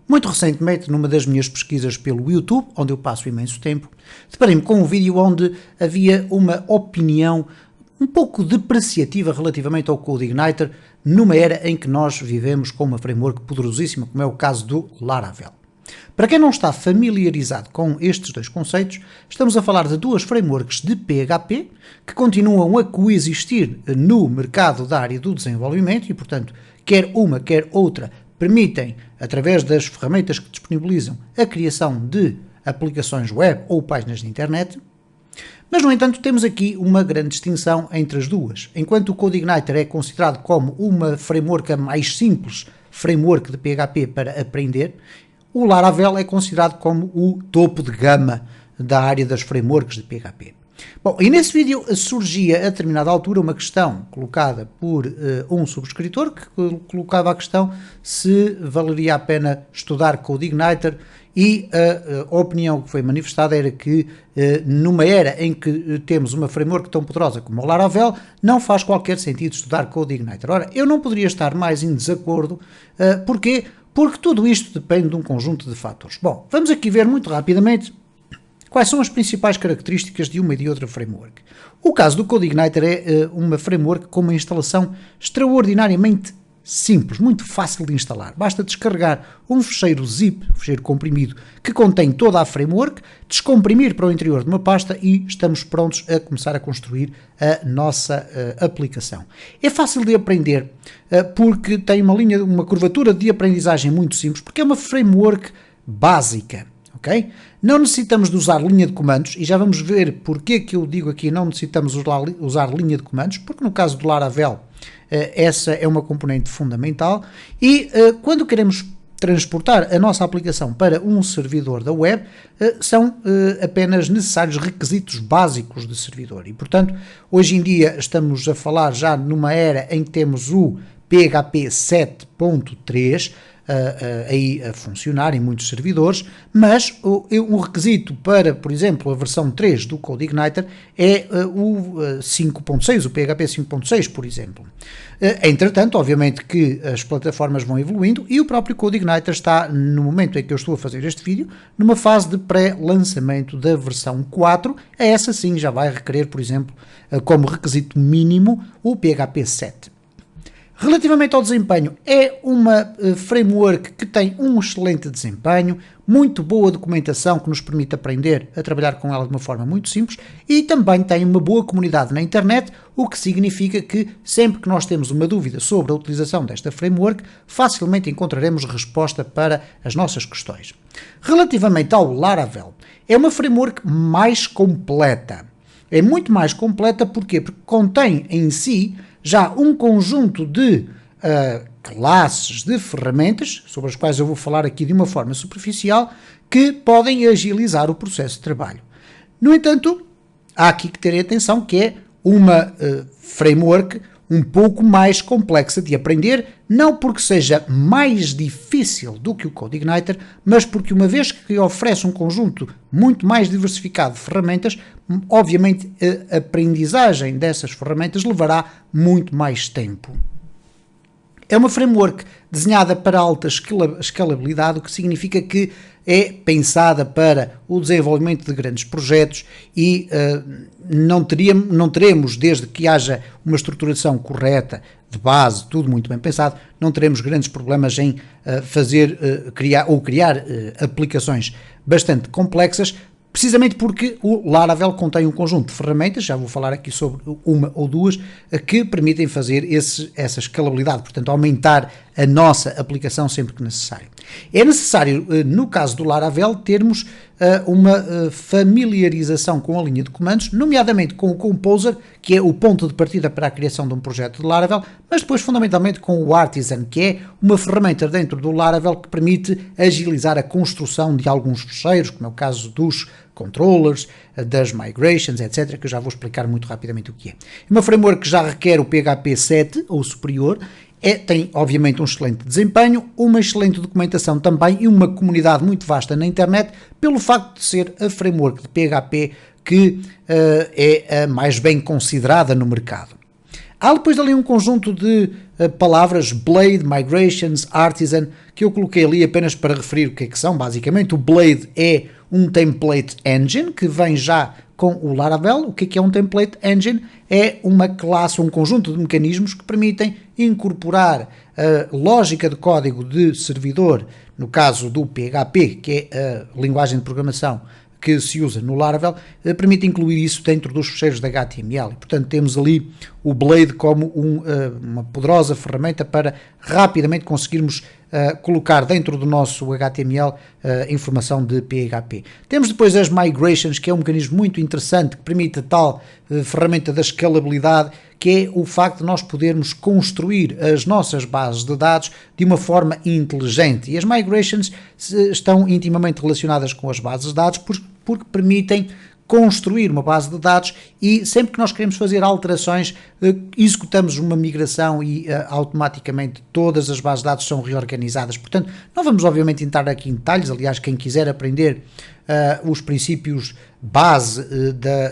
Muito recentemente, numa das minhas pesquisas pelo YouTube, onde eu passo imenso tempo, deparei-me com um vídeo onde havia uma opinião um pouco depreciativa relativamente ao CodeIgniter, numa era em que nós vivemos com uma framework poderosíssima, como é o caso do Laravel. Para quem não está familiarizado com estes dois conceitos, estamos a falar de duas frameworks de PHP que continuam a coexistir no mercado da área do desenvolvimento e, portanto, quer uma, quer outra, permitem, através das ferramentas que disponibilizam, a criação de aplicações web ou páginas de internet. Mas, no entanto, temos aqui uma grande distinção entre as duas. Enquanto o CodeIgniter é considerado como uma framework mais simples, framework de PHP para aprender, o Laravel é considerado como o topo de gama da área das frameworks de PHP. Bom, e nesse vídeo surgia a determinada altura uma questão colocada por um subscritor que colocava a questão se valeria a pena estudar CodeIgniter e a opinião que foi manifestada era que numa era em que temos uma framework tão poderosa como o Laravel, não faz qualquer sentido estudar CodeIgniter. Ora, eu não poderia estar mais em desacordo. Porquê? Porque tudo isto depende de um conjunto de fatores. Bom, vamos aqui ver muito rapidamente quais são as principais características de uma e de outra framework. O caso do CodeIgniter é uma framework com uma instalação extraordinariamente simples, muito fácil de instalar. Basta descarregar um ficheiro zip, ficheiro comprimido, que contém toda a framework, descomprimir para o interior de uma pasta e estamos prontos a começar a construir a nossa aplicação. É fácil de aprender porque tem uma curvatura de aprendizagem muito simples, porque é uma framework básica. Okay? Não necessitamos de usar linha de comandos, e já vamos ver porque que eu digo aqui não necessitamos usar linha de comandos, porque no caso do Laravel essa é uma componente fundamental, e quando queremos transportar a nossa aplicação para um servidor da web, são apenas necessários requisitos básicos de servidor, e portanto hoje em dia estamos a falar já numa era em que temos o PHP 7.3, aí a funcionar em muitos servidores, mas o requisito para, por exemplo, a versão 3 do CodeIgniter é o 5.6, o PHP 5.6, por exemplo. Entretanto, obviamente que as plataformas vão evoluindo e o próprio CodeIgniter está, no momento em que eu estou a fazer este vídeo, numa fase de pré-lançamento da versão 4, essa sim já vai requerer, por exemplo, como requisito mínimo, o PHP 7. Relativamente ao desempenho, é uma framework que tem um excelente desempenho, muito boa documentação que nos permite aprender a trabalhar com ela de uma forma muito simples e também tem uma boa comunidade na internet, o que significa que sempre que nós temos uma dúvida sobre a utilização desta framework, facilmente encontraremos resposta para as nossas questões. Relativamente ao Laravel, é uma framework mais completa. É muito mais completa, porquê? Porque contém em si já um conjunto de classes de ferramentas, sobre as quais eu vou falar aqui de uma forma superficial, que podem agilizar o processo de trabalho. No entanto, há aqui que ter atenção que é uma framework um pouco mais complexa de aprender, não porque seja mais difícil do que o CodeIgniter, mas porque uma vez que oferece um conjunto muito mais diversificado de ferramentas, obviamente a aprendizagem dessas ferramentas levará muito mais tempo. É uma framework desenhada para alta escalabilidade, o que significa que é pensada para o desenvolvimento de grandes projetos e não teremos, desde que haja uma estruturação correta, de base, tudo muito bem pensado, não teremos grandes problemas em criar aplicações bastante complexas, precisamente porque o Laravel contém um conjunto de ferramentas, já vou falar aqui sobre uma ou duas, que permitem fazer essa escalabilidade, portanto aumentar a nossa aplicação sempre que necessário. É necessário, no caso do Laravel, termos uma familiarização com a linha de comandos, nomeadamente com o Composer, que é o ponto de partida para a criação de um projeto de Laravel, mas depois fundamentalmente com o Artisan, que é uma ferramenta dentro do Laravel que permite agilizar a construção de alguns ficheiros, como é o caso dos controllers, das migrations, etc., que eu já vou explicar muito rapidamente o que é. Uma framework que já requer o PHP 7 ou superior, tem obviamente um excelente desempenho, uma excelente documentação também e uma comunidade muito vasta na internet, pelo facto de ser a framework de PHP que é a mais bem considerada no mercado. Há depois ali um conjunto de palavras, Blade, Migrations, Artisan, que eu coloquei ali apenas para referir o que é que são. Basicamente, o Blade é um template engine que vem já com o Laravel. O que é um template engine? É uma classe, um conjunto de mecanismos que permitem incorporar a lógica de código de servidor, no caso do PHP, que é a linguagem de programação que se usa no Laravel, permite incluir isso dentro dos fecheiros de HTML. E, portanto, temos ali o Blade como uma poderosa ferramenta para rapidamente conseguirmos colocar dentro do nosso HTML informação de PHP. Temos depois as Migrations, que é um mecanismo muito interessante, que permite a tal ferramenta da escalabilidade, que é o facto de nós podermos construir as nossas bases de dados de uma forma inteligente. E as Migrations estão intimamente relacionadas com as bases de dados porque permitem construir uma base de dados e sempre que nós queremos fazer alterações, executamos uma migração e automaticamente todas as bases de dados são reorganizadas. Portanto, não vamos obviamente entrar aqui em detalhes, aliás, quem quiser aprender os princípios base da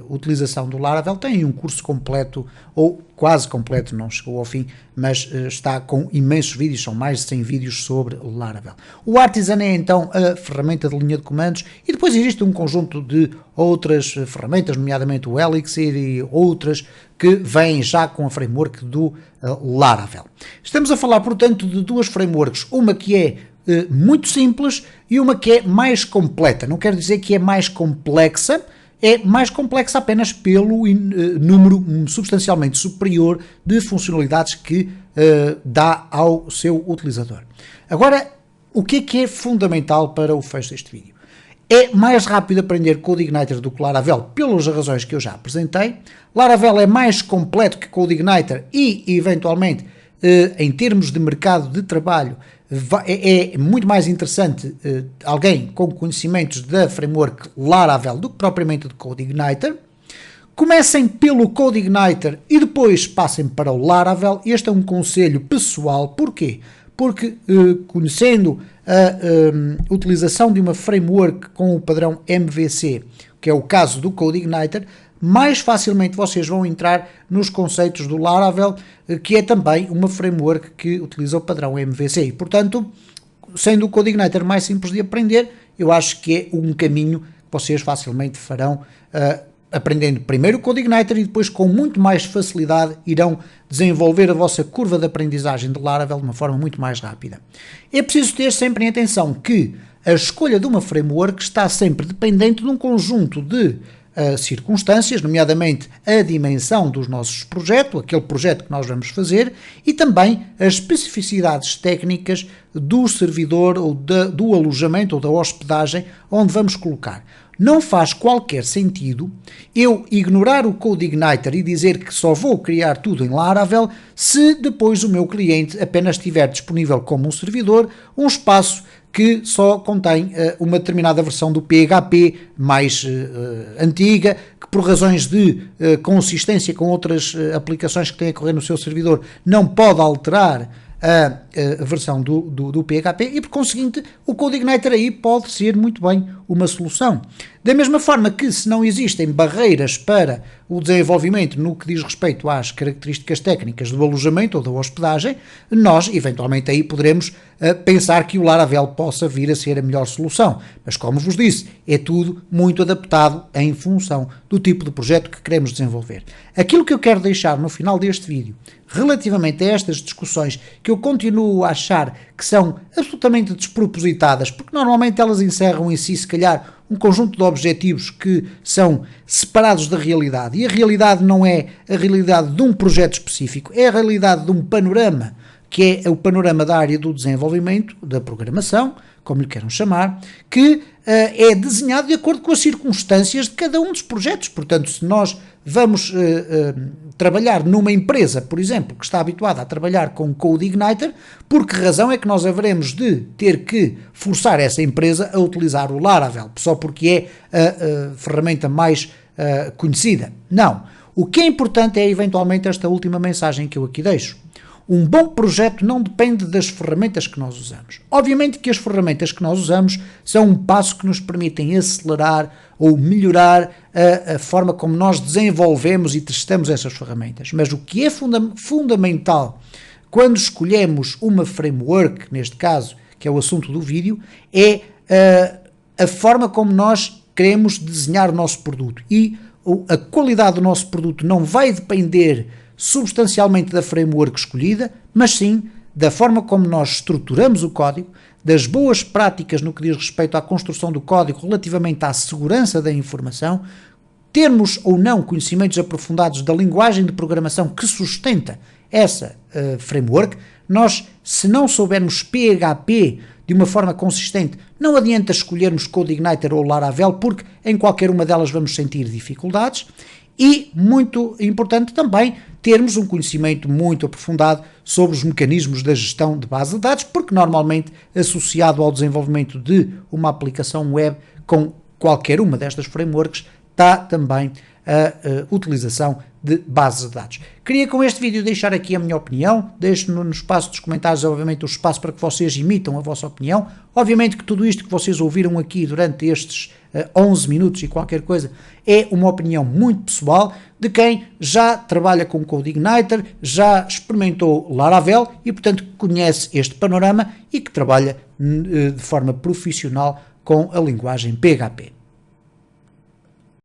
utilização do Laravel tem um curso completo, ou quase completo, não chegou ao fim, mas está com imensos vídeos, são mais de 100 vídeos sobre Laravel. O Artisan é então a ferramenta de linha de comandos e depois existe um conjunto de outras ferramentas, nomeadamente o Elixir e outras que vêm já com a framework do Laravel. Estamos a falar, portanto, de duas frameworks, uma que é muito simples e uma que é mais completa. Não quero dizer que é mais complexa, é mais complexa apenas pelo número substancialmente superior de funcionalidades que dá ao seu utilizador. Agora, o que é fundamental para o fecho deste vídeo? É mais rápido aprender CodeIgniter do que Laravel, pelas razões que eu já apresentei. Laravel é mais completo que CodeIgniter e, eventualmente, em termos de mercado de trabalho, é muito mais interessante alguém com conhecimentos da framework Laravel do que propriamente de CodeIgniter. Comecem pelo CodeIgniter e depois passem para o Laravel. Este é um conselho pessoal. Porquê? Porque conhecendo a utilização de uma framework com o padrão MVC, que é o caso do CodeIgniter, mais facilmente vocês vão entrar nos conceitos do Laravel, que é também uma framework que utiliza o padrão MVC. E, portanto, sendo o CodeIgniter mais simples de aprender, eu acho que é um caminho que vocês facilmente farão, aprendendo primeiro o CodeIgniter e depois com muito mais facilidade irão desenvolver a vossa curva de aprendizagem de Laravel de uma forma muito mais rápida. É preciso ter sempre em atenção que a escolha de uma framework está sempre dependente de um conjunto de circunstâncias, nomeadamente a dimensão dos nossos projetos, aquele projeto que nós vamos fazer, e também as especificidades técnicas do servidor ou do alojamento ou da hospedagem onde vamos colocar. Não faz qualquer sentido eu ignorar o CodeIgniter e dizer que só vou criar tudo em Laravel se depois o meu cliente apenas tiver disponível como um servidor um espaço que só contém uma determinada versão do PHP mais antiga, que por razões de consistência com outras aplicações que têm a correr no seu servidor não pode alterar a versão do PHP e, por conseguinte, o CodeIgniter aí pode ser muito bem uma solução. Da mesma forma que, se não existem barreiras para o desenvolvimento no que diz respeito às características técnicas do alojamento ou da hospedagem, nós, eventualmente, aí poderemos pensar que o Laravel possa vir a ser a melhor solução. Mas, como vos disse, é tudo muito adaptado em função do tipo de projeto que queremos desenvolver. Aquilo que eu quero deixar no final deste vídeo, relativamente a estas discussões, que eu continuo a achar que são absolutamente despropositadas, porque normalmente elas encerram em si, se calhar, um conjunto de objetivos que são separados da realidade. E a realidade não é a realidade de um projeto específico, é a realidade de um panorama, que é o panorama da área do desenvolvimento, da programação, como lhe queiram chamar, que é desenhado de acordo com as circunstâncias de cada um dos projetos. Portanto, se nós vamos trabalhar numa empresa, por exemplo, que está habituada a trabalhar com CodeIgniter, por que razão é que nós haveremos de ter que forçar essa empresa a utilizar o Laravel, só porque é a ferramenta mais conhecida? Não. O que é importante é, eventualmente, esta última mensagem que eu aqui deixo. Um bom projeto não depende das ferramentas que nós usamos. Obviamente que as ferramentas que nós usamos são um passo que nos permitem acelerar ou melhorar a forma como nós desenvolvemos e testamos essas ferramentas. Mas o que é fundamental quando escolhemos uma framework, neste caso, que é o assunto do vídeo, é a forma como nós queremos desenhar o nosso produto. E a qualidade do nosso produto não vai depender substancialmente da framework escolhida, mas sim da forma como nós estruturamos o código, das boas práticas no que diz respeito à construção do código relativamente à segurança da informação, termos ou não conhecimentos aprofundados da linguagem de programação que sustenta essa framework. Nós, se não soubermos PHP de uma forma consistente, não adianta escolhermos CodeIgniter ou Laravel, porque em qualquer uma delas vamos sentir dificuldades. E, muito importante também, termos um conhecimento muito aprofundado sobre os mecanismos da gestão de base de dados, porque normalmente associado ao desenvolvimento de uma aplicação web com qualquer uma destas frameworks está também a utilização de bases de dados. Queria com este vídeo deixar aqui a minha opinião, deixo no espaço dos comentários, obviamente, o espaço para que vocês emitam a vossa opinião. Obviamente que tudo isto que vocês ouviram aqui durante estes 11 minutos e qualquer coisa é uma opinião muito pessoal de quem já trabalha com CodeIgniter, já experimentou Laravel e, portanto, conhece este panorama e que trabalha de forma profissional com a linguagem PHP.